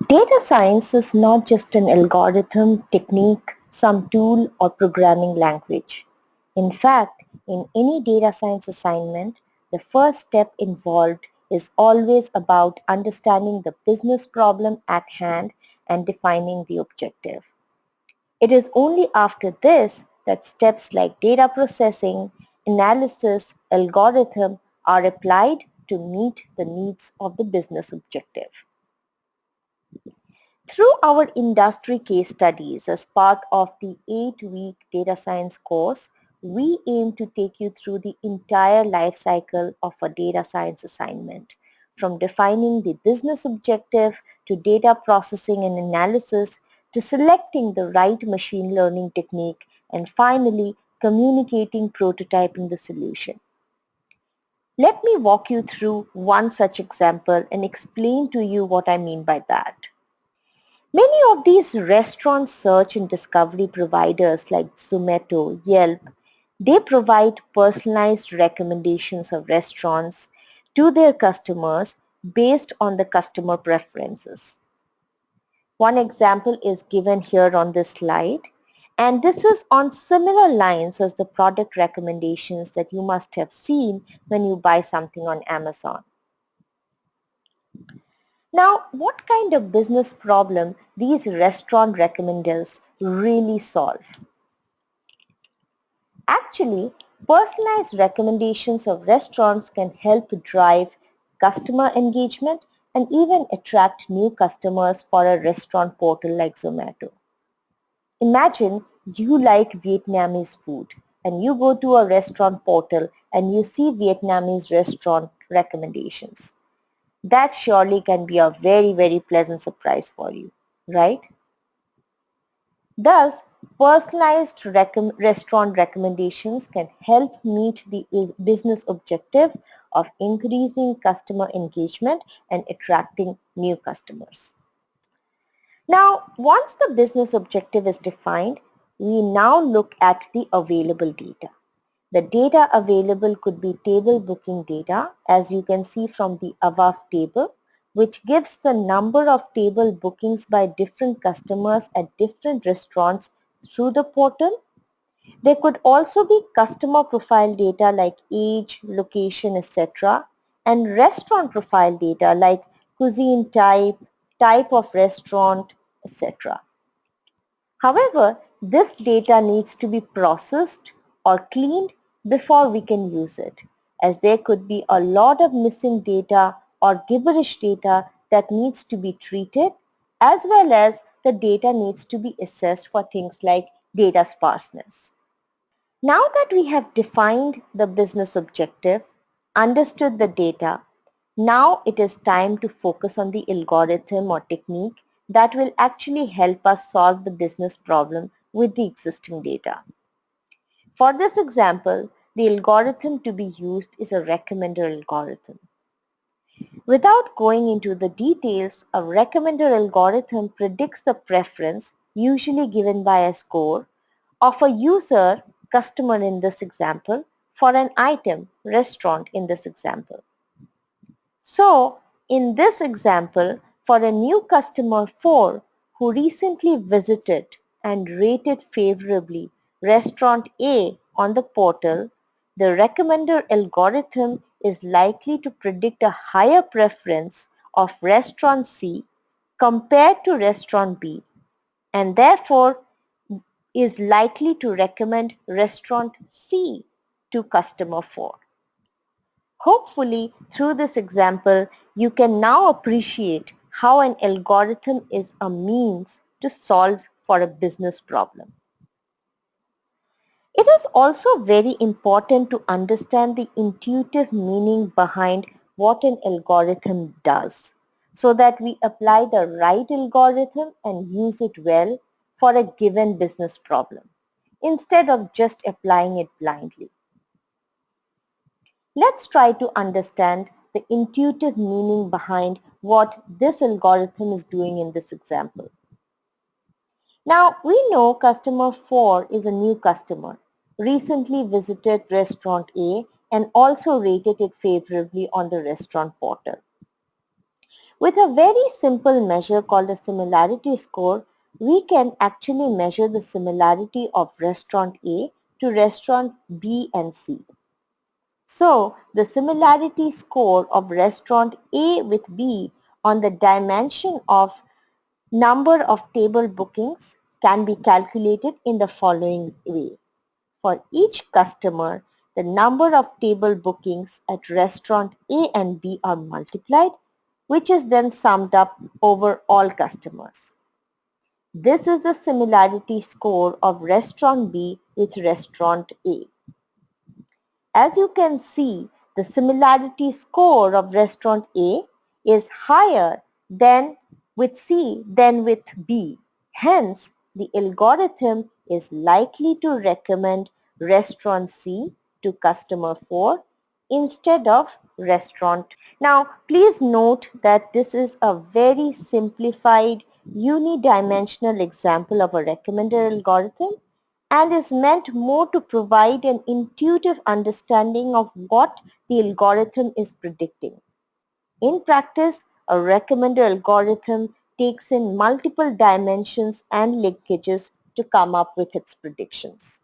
Data science is not just an algorithm, technique, some tool or programming language. In fact, in any data science assignment, the first step involved is always about understanding the business problem at hand and defining the objective. It is only after this that steps like data processing, analysis, algorithm are applied to meet the needs of the business objective. Through our industry case studies as part of the 8-week data science course, we aim to take you through the entire life cycle of a data science assignment, from defining the business objective to data processing and analysis to selecting the right machine learning technique and finally communicating prototyping the solution. Let me walk you through one such example and explain to you what I mean by that. Many of these restaurant search and discovery providers like Zomato, Yelp, they provide personalized recommendations of restaurants to their customers based on the customer preferences. One example is given here on this slide, and this is on similar lines as the product recommendations that you must have seen when you buy something on Amazon. Now, what kind of business problem these restaurant recommenders really solve? Actually, personalized recommendations of restaurants can help drive customer engagement and even attract new customers for a restaurant portal like Zomato. Imagine you like Vietnamese food and you go to a restaurant portal and you see Vietnamese restaurant recommendations. That surely can be a very, very pleasant surprise for you, right? Thus, personalized restaurant recommendations can help meet the business objective of increasing customer engagement and attracting new customers. Now, once the business objective is defined, we now look at the available data. The data available could be table booking data, as you can see from the above table, which gives the number of table bookings by different customers at different restaurants through the portal. There could also be customer profile data like age, location, etc. and restaurant profile data like cuisine type, type of restaurant, etc. However, this data needs to be processed or cleaned before we can use it, as there could be a lot of missing data or gibberish data that needs to be treated, as well as the data needs to be assessed for things like data sparseness. Now that we have defined the business objective, understood the data, now it is time to focus on the algorithm or technique that will actually help us solve the business problem with the existing data. For this example, the algorithm to be used is a recommender algorithm. Without going into the details, a recommender algorithm predicts the preference, usually given by a score, of a user, customer in this example, for an item, restaurant in this example. So, in this example, for a new customer 4 who recently visited and rated favorably restaurant A on the portal, the recommender algorithm is likely to predict a higher preference of restaurant C compared to restaurant B, and therefore is likely to recommend restaurant C to customer 4. Hopefully, through this example, you can now appreciate how an algorithm is a means to solve for a business problem. It is also very important to understand the intuitive meaning behind what an algorithm does, so that we apply the right algorithm and use it well for a given business problem, instead of just applying it blindly. Let's try to understand the intuitive meaning behind what this algorithm is doing in this example. Now, we know customer 4 is a new customer, recently visited restaurant A and also rated it favorably on the restaurant portal. With a very simple measure called a similarity score, we can actually measure the similarity of restaurant A to restaurant B and C. So, the similarity score of restaurant A with B on the dimension of number of table bookings can be calculated in the following way. For each customer, the number of table bookings at restaurant A and B are multiplied, which is then summed up over all customers. This is the similarity score of restaurant B with restaurant A. As you can see, the similarity score of restaurant A is higher than with C than with B. Hence, the algorithm is likely to recommend restaurant C to customer 4 instead of restaurant. Now, please note that this is a very simplified unidimensional example of a recommender algorithm and is meant more to provide an intuitive understanding of what the algorithm is predicting. In practice, a recommender algorithm takes in multiple dimensions and linkages to come up with its predictions.